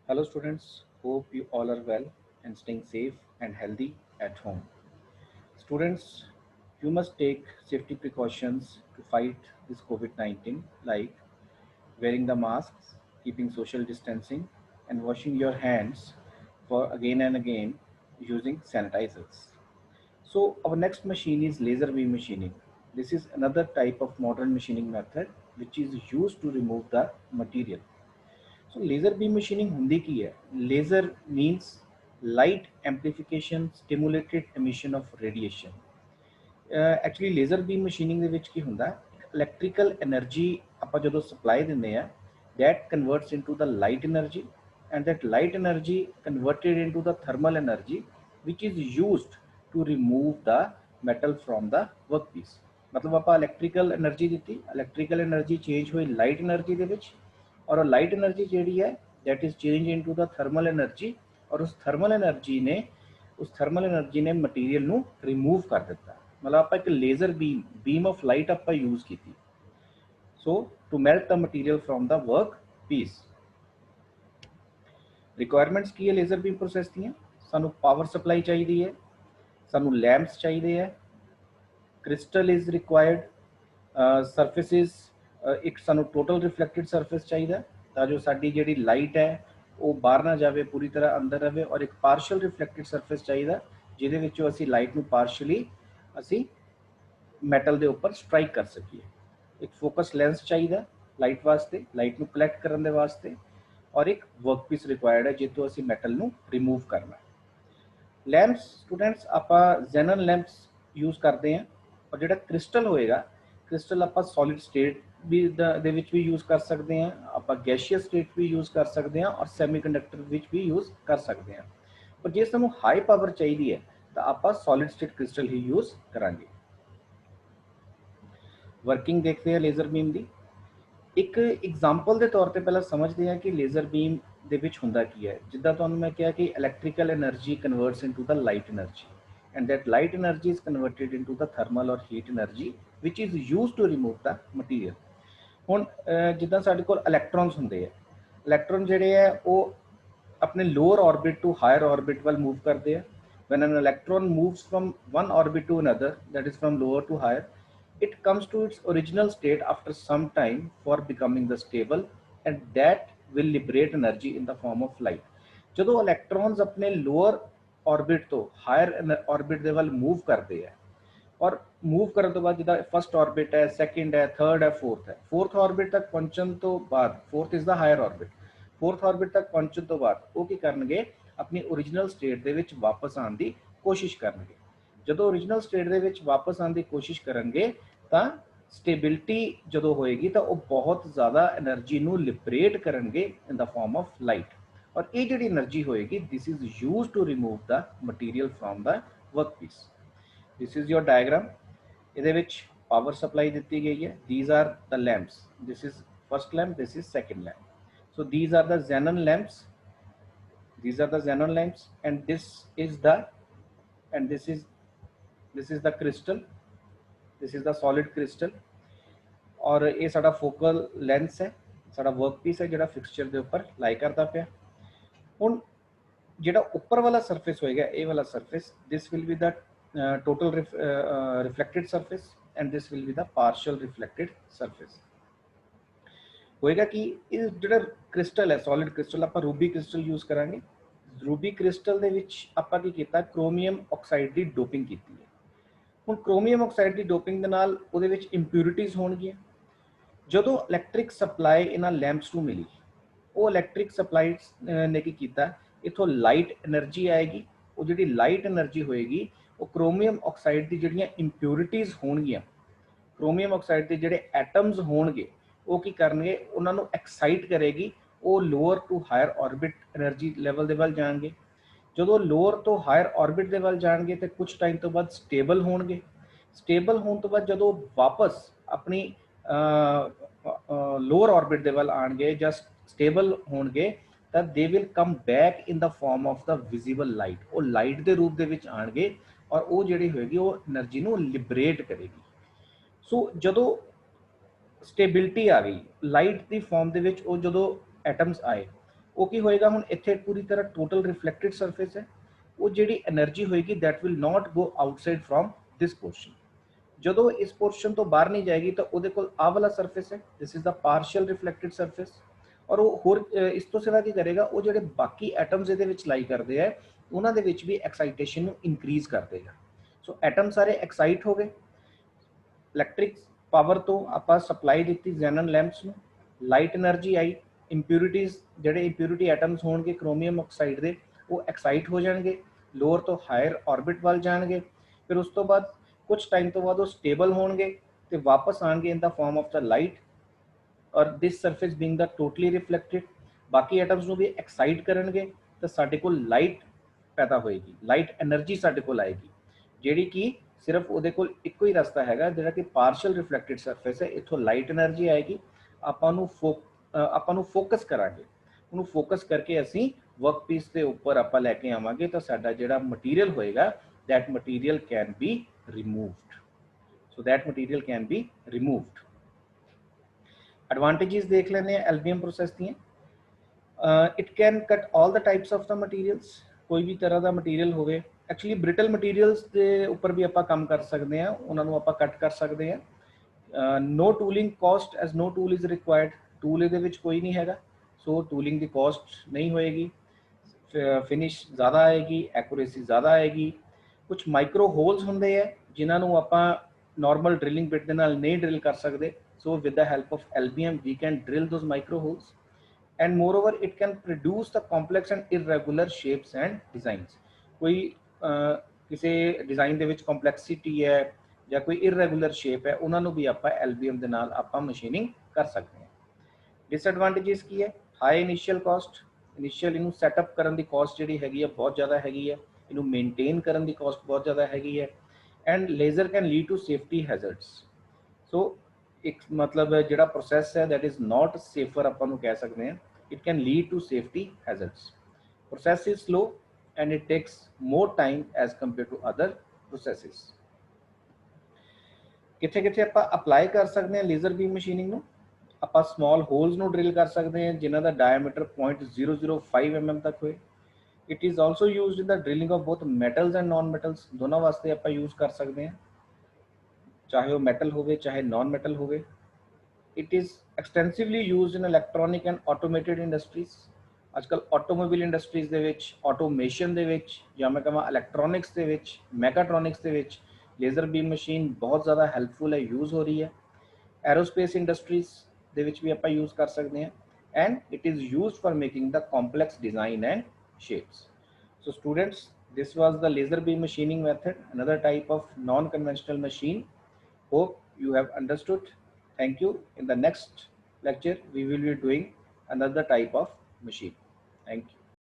Hello students, hope you all are well and staying safe and healthy at home. Students, you must take safety precautions to fight this COVID-19 like wearing the masks, keeping social distancing and washing your hands for again and again using sanitizers. So our next machine is laser beam machining. This is another type of modern machining method which is used to remove the material. So laser beam machining ਹੁੰਦੀ ਕੀ ਹੈ? Laser means light amplification stimulated emission of radiation. Actually laser beam machining ਦੇ ਵਿੱਚ ਕੀ ਹੁੰਦਾ ਹੈ? Electrical energy ਆਪਾਂ ਜਦੋਂ supply ਦਿੰਦੇ ਆ that converts into the light energy and that light energy converted into the thermal energy which is used to remove the metal from the workpiece. ਮਤਲਬ ਆਪਾਂ electrical energy ਦਿੱਤੀ, electrical energy change ਹੋਈ light energy ਦੇ ਵਿੱਚ और light energy जी है that is change into the thermal energy और उस थर्मल एनर्जी ने मटीरियल नू रिमूव कर दिता मतलब आप एक लेजर बीम ऑफ लाइट आप यूज़ की so to melt the material from the work piece requirements की है लेजर बीम प्रोसैस दी सानू पावर सप्लाई चाहिए सानू लैंप्स चाहिए क्रिस्टल इज रिक्वायर्ड सरफेसिस एक सानू टोटल रिफ्लैक्टेड सरफेस चाहिए ਤਾਂ ਜੋ ਸਾਡੀ ਜਿਹੜੀ ਲਾਈਟ ਹੈ ਉਹ ਬਾਹਰ ਨਾ ਜਾਵੇ ਪੂਰੀ ਤਰ੍ਹਾਂ ਅੰਦਰ ਰਹੇ ਔਰ ਇੱਕ ਪਾਰਸ਼ਲ ਰਿਫਲੈਕਟਡ ਸਰਫੇਸ ਚਾਹੀਦਾ ਜਿਹਦੇ ਵਿੱਚੋਂ ਅਸੀਂ ਲਾਈਟ ਨੂੰ ਪਾਰਸ਼ਲੀ ਅਸੀਂ ਮੈਟਲ ਦੇ ਉੱਪਰ ਸਟ੍ਰਾਈਕ ਕਰ ਸਕੀਏ ਇੱਕ ਫੋਕਸ ਲੈਂਸ ਚਾਹੀਦਾ ਲਾਈਟ ਵਾਸਤੇ ਲਾਈਟ ਨੂੰ ਕਲੈਕਟ ਕਰਨ ਦੇ ਵਾਸਤੇ ਔਰ ਇੱਕ ਵਰਕਪੀਸ ਰਿਕੁਆਇਰਡ ਹੈ ਜਿੱਥੋਂ ਅਸੀਂ ਮੈਟਲ ਨੂੰ ਰਿਮੂਵ ਕਰਨਾ ਲੈਂਪਸ ਸਟੂਡੈਂਟਸ ਆਪਾਂ ਜ਼ੈਨਨ ਲੈਂਪਸ ਯੂਜ਼ ਕਰਦੇ ਹਾਂ ਔਰ ਜਿਹੜਾ ਕ੍ਰਿਸਟਲ ਹੋਏਗਾ ਕ੍ਰਿਸਟਲ ਆਪਾਂ ਸੋਲਿਡ ਸਟੇਟ ਵੀ ਦੇ ਵਿੱਚ ਵੀ ਯੂਜ਼ ਕਰ ਸਕਦੇ ਹਾਂ ਆਪਾਂ ਗੈਸ਼ੀਅਸ ਸਟੇਟ ਵੀ ਯੂਜ਼ ਕਰ ਸਕਦੇ ਹਾਂ ਔਰ ਸੈਮੀਕੰਡਕਟਰ ਵਿੱਚ ਵੀ ਯੂਜ਼ ਕਰ ਸਕਦੇ ਹਾਂ ਪਰ ਜੇ ਸਾਨੂੰ ਹਾਈ ਪਾਵਰ ਚਾਹੀਦੀ ਹੈ ਤਾਂ ਆਪਾਂ ਸੋਲਿਡ ਸਟੇਟ ਕ੍ਰਿਸਟਲ ਹੀ ਯੂਜ਼ ਕਰਾਂਗੇ ਵਰਕਿੰਗ ਦੇਖਦੇ ਹਾਂ ਲੇਜ਼ਰ ਬੀਮ ਦੀ ਇੱਕ ਐਗਜ਼ਾਮਪਲ ਦੇ ਤੌਰ ਤੇ ਪਹਿਲਾਂ ਸਮਝਦੇ ਹਾਂ ਕਿ ਲੇਜ਼ਰ ਬੀਮ ਦੇ ਵਿੱਚ ਹੁੰਦਾ ਕੀ ਹੈ ਜਿੱਦਾਂ ਤੁਹਾਨੂੰ ਮੈਂ ਕਿਹਾ ਕਿ electrical energy converts into the light energy and that light energy is converted into the thermal or heat energy which is used to remove the material ਹੁਣ ਜਿੱਦਾਂ ਸਾਡੇ ਕੋਲ ਇਲੈਕਟ੍ਰੋਨਸ ਹੁੰਦੇ ਆ ਇਲੈਕਟ੍ਰੋਨ ਜਿਹੜੇ ਆ ਉਹ ਆਪਣੇ lower orbit to higher orbit ਵੱਲ ਮੂਵ ਕਰਦੇ ਆ when an electron moves from one orbit to another that is from lower to higher it comes to its original state after some time for becoming the stable and that will liberate energy in the form of light ਜਦੋਂ electrons ਆਪਣੇ lower orbit ਤੋਂ hire orbit ਦੇ ਵੱਲ move ਕਰਦੇ ਆ ਔਰ move ਕਰਨ ਤੋਂ ਬਾਅਦ ਜਿੱਦਾਂ ਫਸਟ ਆਰਬਿਟ ਹੈ ਸੈਕਿੰਡ ਹੈ ਥਰਡ ਹੈ ਫੋਰਥ ਆਰਬਿਟ ਤੱਕ ਪਹੁੰਚਣ ਤੋਂ ਬਾਅਦ fourth is the higher orbit fourth orbit ਤੱਕ ਪਹੁੰਚਣ ਤੋਂ ਬਾਅਦ ਉਹ ਕੀ ਕਰਨਗੇ ਆਪਣੀ ਓਰੀਜਨਲ ਸਟੇਟ ਦੇ ਵਿੱਚ ਵਾਪਸ ਆਉਣ ਦੀ ਕੋਸ਼ਿਸ਼ ਕਰਨਗੇ ਜਦੋਂ ਓਰੀਜਨਲ ਸਟੇਟ ਦੇ ਵਿੱਚ ਵਾਪਸ ਆਉਣ ਦੀ ਕੋਸ਼ਿਸ਼ ਕਰਨਗੇ ਤਾਂ ਸਟੇਬਿਲਿਟੀ ਜਦੋਂ ਹੋਏਗੀ ਤਾਂ ਉਹ ਬਹੁਤ ਜ਼ਿਆਦਾ એનર્ਜੀ ਨੂੰ ਲਿਬਰੇਟ ਕਰਨਗੇ in the form of light ਔਰ ਇਹ ਜਿਹੜੀ એનર્ਜੀ ਹੋਏਗੀ this is used to remove the material from the workpiece this is your diagram ਇਹਦੇ ਵਿੱਚ ਪਾਵਰ ਸਪਲਾਈ ਦਿੱਤੀ ਗਈ ਹੈ these are the lamps this is first lamp this is second lamp so these are the xenon lamps and this is the crystal this is the solid crystal और ये साडा focal lens है साडा workpiece है ਜਿਹੜਾ fixture ਦੇ ਉੱਪਰ ਲਾਈ ਕਰਦਾ ਪਿਆ ਹੁਣ ਜਿਹੜਾ ਉੱਪਰ ਵਾਲਾ ਸਰਫੇਸ ਹੋਏਗਾ ਇਹ ਵਾਲਾ surface this will be the total reflected surface and this will be the partial reflected surface ਹੋਏਗਾ ਕਿ ਇਹ ਜਿਹੜਾ ਕ੍ਰਿਸਟਲ ਹੈ ਸੋਲਿਡ ਕ੍ਰਿਸਟਲ ਆਪਾਂ ਰੂਬੀ ਕ੍ਰਿਸਟਲ ਯੂਜ਼ ਕਰਾਂਗੇ ਰੂਬੀ ਕ੍ਰਿਸਟਲ ਦੇ ਵਿੱਚ ਆਪਾਂ ਕੀ ਕੀਤਾ ਕ੍ਰੋਮੀਅਮ ਆਕਸਾਈਡ ਦੀ ਡੋਪਿੰਗ ਕੀਤੀ ਹੈ ਹੁਣ ਕ੍ਰੋਮੀਅਮ ਆਕਸਾਈਡ ਦੀ ਡੋਪਿੰਗ ਦੇ ਨਾਲ ਉਹਦੇ ਵਿੱਚ ਇੰਪਿਊਰਿਟੀਜ਼ ਹੋਣਗੀਆਂ ਜਦੋਂ ਇਲੈਕਟ੍ਰਿਕ ਸਪਲਾਈ ਇਹਨਾਂ ਲੈਂਪਸ ਨੂੰ ਮਿਲੀ ਉਹ ਇਲੈਕਟ੍ਰਿਕ ਸਪਲਾਈ ਨੇ ਕੀ ਕੀਤਾ ਇਥੋਂ ਲਾਈਟ એનર્ਜੀ ਆਏਗੀ ਉਹ ਜਿਹੜੀ ਲਾਈਟ એનર્ਜੀ ਹੋਏਗੀ ਉਹ ਕ੍ਰੋਮੀਅਮ ਆਕਸਾਈਡ ਦੀ ਜਿਹੜੀਆਂ ਇੰਪਿਊਰਿਟੀਜ਼ ਹੋਣਗੀਆਂ ਕ੍ਰੋਮੀਅਮ ਆਕਸਾਈਡ ਦੇ ਜਿਹੜੇ ਐਟਮਸ ਹੋਣਗੇ ਉਹ ਕੀ ਕਰਨਗੇ ਉਹਨਾਂ ਨੂੰ ਐਕਸਾਈਟ ਕਰੇਗੀ ਉਹ lower to higher orbit energy level ਦੇ ਵੱਲ ਜਾਣਗੇ ਜਦੋਂ ਲੋਅਰ ਤੋਂ ਹਾਇਰ ਆਰਬਿਟ ਦੇ ਵੱਲ ਜਾਣਗੇ ਤੇ ਕੁਝ ਟਾਈਮ ਤੋਂ ਬਾਅਦ ਸਟੇਬਲ ਹੋਣਗੇ ਸਟੇਬਲ ਹੋਣ ਤੋਂ ਬਾਅਦ ਜਦੋਂ ਵਾਪਸ ਆਪਣੀ ਲੋਅਰ ਆਰਬਿਟ ਦੇ ਵੱਲ ਆਣਗੇ ਜਾਂ ਸਟੇਬਲ ਹੋਣਗੇ ਤਾਂ they will come back in the form of the visible light ਉਹ ਲਾਈਟ ਦੇ ਰੂਪ ਦੇ ਵਿੱਚ ਆਣਗੇ ਔਰ ਉਹ ਜਿਹੜੀ ਹੋਏਗੀ ਉਹ એનર્ਜੀ ਨੂੰ ਲਿਬਰੇਟ ਕਰੇਗੀ ਸੋ ਜਦੋਂ ਸਟੇਬਿਲਿਟੀ ਆ ਗਈ ਲਾਈਟ ਦੀ ਫਾਰਮ ਦੇ ਵਿੱਚ ਉਹ ਜਦੋਂ ਐਟਮਸ ਆਏ ਉਹ ਕੀ ਹੋਏਗਾ, ਹੁਣ ਇੱਥੇ ਪੂਰੀ ਤਰ੍ਹਾਂ ਟੋਟਲ ਰਿਫਲੈਕਟਡ ਸਰਫੇਸ ਹੈ, ਉਹ ਜਿਹੜੀ એનર્ਜੀ ਹੋਏਗੀ that will not go outside from this portion. ਜਦੋਂ ਇਸ ਪੋਰਸ਼ਨ ਤੋਂ ਬਾਹਰ ਨਹੀਂ ਜਾਏਗੀ ਤਾਂ ਉਹਦੇ ਕੋਲ ਆਹ ਵਾਲਾ ਸਰਫੇਸ ਹੈ, ਦਿਸ ਇਜ਼ ਦਾ ਪਾਰਸ਼ੀਅਲ ਰਿਫਲੈਕਟਡ ਸਰਫੇਸ। ਔਰ ਉਹ ਹੋਰ ਇਸ ਤੋਂ ਸਿਵਾ ਕੀ ਕਰੇਗਾ, ਉਹ ਜਿਹੜੇ ਬਾਕੀ ਐਟਮਸ ਇਹਦੇ ਵਿੱਚ ਲਾਈ ਕਰਦੇ ਆ ਉਹਨਾਂ ਦੇ ਵਿੱਚ ਵੀ ਐਕਸਾਈਟੇਸ਼ਨ ਨੂੰ ਇਨਕਰੀਜ਼ ਕਰ ਦੇਗਾ। ਸੋ ਐਟਮ ਸਾਰੇ ਐਕਸਾਈਟ ਹੋ ਗਏ, ਇਲੈਕਟ੍ਰਿਕ ਪਾਵਰ ਤੋਂ ਆਪਾਂ ਸਪਲਾਈ ਦਿੱਤੀ ਜ਼ੈਨਨ ਲੈਂਪਸ ਨੂੰ, ਲਾਈਟ એનર્ਜੀ ਆਈ, ਇੰਪਿਊਰਿਟੀਜ਼ ਜਿਹੜੇ ਇੰਪਿਊਰਿਟੀ ਐਟਮਸ ਹੋਣਗੇ ਕ੍ਰੋਮੀਅਮ ਆਕਸਾਈਡ ਦੇ ਉਹ ਐਕਸਾਈਟ ਹੋ ਜਾਣਗੇ, ਲੋਅਰ ਤੋਂ ਹਾਇਰ ਆਰਬਿਟ ਵੱਲ ਜਾਣਗੇ, ਫਿਰ ਉਸ ਤੋਂ ਬਾਅਦ ਕੁਝ ਟਾਈਮ ਤੋਂ ਬਾਅਦ ਉਹ ਸਟੇਬਲ ਹੋਣਗੇ ਤੇ ਵਾਪਸ ਆਣਗੇ ਇਨ the form of the light. ਔਰ ਦਿਸ ਸਰਫੇਸ ਬੀਇੰਗ ਦਾ ਟੋਟਲੀ ਰਿਫਲੈਕਟਡ, ਬਾਕੀ ਐਟਮਸ ਨੂੰ ਵੀ ਐਕਸਾਈਟ ਕਰਨਗੇ ਤਾਂ ਸਾਡੇ ਕੋਲ ਲਾਈਟ ਪੈਦਾ ਹੋਏਗੀ, ਲਾਈਟ એનર્ਜੀ ਸਾਡੇ ਕੋਲ ਆਏਗੀ, ਜਿਹੜੀ ਕਿ ਸਿਰਫ ਉਹਦੇ ਕੋਲ ਇੱਕੋ ਹੀ ਰਸਤਾ ਹੈਗਾ ਜਿਹੜਾ ਕਿ ਪਾਰਸ਼ੀਅਲ ਰਿਫਲੈਕਟਡ ਸਰਫੇਸ ਹੈ, ਇੱਥੋਂ ਲਾਈਟ એનર્ਜੀ ਆਏਗੀ, ਆਪਾਂ ਨੂੰ ਫੋਕਸ ਕਰਾਂਗੇ, ਉਹਨੂੰ ਫੋਕਸ ਕਰਕੇ ਅਸੀਂ ਵਰਕ ਪੀਸ ਦੇ ਉੱਪਰ ਆਪਾਂ ਲੈ ਕੇ ਆਵਾਂਗੇ ਤਾਂ ਸਾਡਾ ਜਿਹੜਾ ਮਟੀਰੀਅਲ ਹੋਏਗਾ that material can be removed. So that material can be removed. Advantages देख लेने हैं LBM process दिए। It can cut all the types of the materials, कोई भी तरह का मटीरियल होवे, एक्चुअली ब्रिटल मटीरियल्स के ऊपर भी ਆਪਾਂ ਕੰਮ ਕਰ ਸਕਦੇ ਹਾਂ, ਉਹਨਾਂ ਨੂੰ ਆਪਾਂ ਕੱਟ ਕਰ ਸਕਦੇ ਹਾਂ। No tooling cost as no tool is required, tool ਇਹਦੇ ਵਿੱਚ ਕੋਈ ਨਹੀਂ ਹੈਗਾ, ਸੋ ਟੂਲਿੰਗ ਦੀ ਕੋਸਟ ਨਹੀਂ ਹੋਏਗੀ, ਫਿਨਿਸ਼ ਜ਼ਿਆਦਾ ਆਏਗੀ, ਐਕੂਰੇਸੀ ਜ਼ਿਆਦਾ ਆਏਗੀ। ਕੁਝ ਮਾਈਕਰੋ ਹੋਲਸ ਹੁੰਦੇ ਹੈ ਜਿਨ੍ਹਾਂ ਨੂੰ ਆਪਾਂ ਨਾਰਮਲ ਡਰਿਲਿੰਗ ਬਿਟ ਦੇ ਨਾਲ ਨਹੀਂ ਡਰਿਲ ਕਰ ਸਕਦੇ, so with the help of LBM we can drill those micro holes and moreover it can produce the complex and irregular shapes and designs. ਕੋਈ ਕਿਸੇ ਡਿਜ਼ਾਈਨ ਦੇ ਵਿੱਚ ਕੰਪਲੈਕਸਿਟੀ ਹੈ ਜਾਂ ਕੋਈ ਇਰੈਗੂਲਰ ਸ਼ੇਪ ਹੈ, ਉਹਨਾਂ ਨੂੰ ਵੀ ਆਪਾਂ LBM ਦੇ ਨਾਲ ਆਪਾਂ ਮਸ਼ੀਨਿੰਗ ਕਰ ਸਕਦੇ ਹਾਂ। ਡਿਸਐਡਵਾਂਟੇजेस ਕੀ ਹੈ, ਹਾਈ ਇਨੀਸ਼ੀਅਲ ਕਾਸਟ, ਇਨੀਸ਼ੀਅਲ ਇਹਨੂੰ ਸੈਟਅਪ ਕਰਨ ਦੀ ਕਾਸਟ ਜਿਹੜੀ ਹੈਗੀ ਹੈ ਬਹੁਤ ਜ਼ਿਆਦਾ ਹੈਗੀ ਹੈ, ਇਹਨੂੰ ਮੇਨਟੇਨ ਕਰਨ ਦੀ ਕਾਸਟ ਬਹੁਤ ਜ਼ਿਆਦਾ ਹੈਗੀ ਹੈ, and laser can lead to safety hazards. So ਇੱਕ ਮਤਲਬ ਜਿਹੜਾ ਪ੍ਰੋਸੈਸ ਹੈ ਦੈਟ ਇਜ਼ ਨਾਟ ਸੇਫਰ ਆਪਾਂ ਨੂੰ ਕਹਿ ਸਕਦੇ ਹਾਂ, it can lead to safety hazards. Process is slow and it takes more time as compare to other processes. ਕਿੱਥੇ ਕਿੱਥੇ ਆਪਾਂ ਅਪਲਾਈ ਕਰ ਸਕਦੇ ਹਾਂ ਲੇਜ਼ਰ ਬੀਮ ਮਸ਼ੀਨਿੰਗ ਨੂੰ, ਆਪਾਂ ਸਮਾਲ ਹੋਲਸ ਨੂੰ ਡਰਿਲ ਕਰ ਸਕਦੇ ਹਾਂ ਜਿਨ੍ਹਾਂ ਦਾ ਡਾਇਆਮੀਟਰ 0.005 mm ਤੱਕ ਹੋਏ। It is also used in the drilling of both metals and non metals, ਦੋਨਾਂ ਵਾਸਤੇ ਆਪਾਂ ਯੂਜ਼ ਕਰ ਸਕਦੇ ਹਾਂ, ਚਾਹੇ ਉਹ ਮੈਟਲ ਹੋਵੇ ਚਾਹੇ ਨॉन ਮੈਟਲ ਹੋਵੇ। It is extensively used in electronic and automated industries. ਅੱਜ ਕੱਲ੍ਹ ਆਟੋਮੋਬਾਈਲ ਇੰਡਸਟਰੀਜ਼ ਦੇ ਵਿੱਚ, ਆਟੋਮੇਸ਼ਨ ਦੇ ਵਿੱਚ, ਜਾਂ ਮੈਂ ਕਹਾਂ ਇਲੈਕਟ੍ਰੋਨਿਕਸ ਦੇ ਵਿੱਚ, ਮੈਕਾਟ੍ਰੋਨਿਕਸ ਦੇ ਵਿੱਚ ਲੇਜ਼ਰ ਬੀਮ ਮਸ਼ੀਨ ਬਹੁਤ ਜ਼ਿਆਦਾ ਹੈਲਪਫੁਲ ਹੈ, ਯੂਜ਼ ਹੋ ਰਹੀ ਹੈ। ਐਰੋਸਪੇਸ ਇੰਡਸਟਰੀਜ਼ ਦੇ ਵਿੱਚ ਵੀ ਆਪਾਂ ਯੂਜ਼ ਕਰ ਸਕਦੇ ਹਾਂ, and it is used for making the complex design and shapes. So students, this was the laser beam machining method, another type of non-conventional machine. Hope you have understood. Thank you. In the next lecture we will be doing another type of machine. Thank you.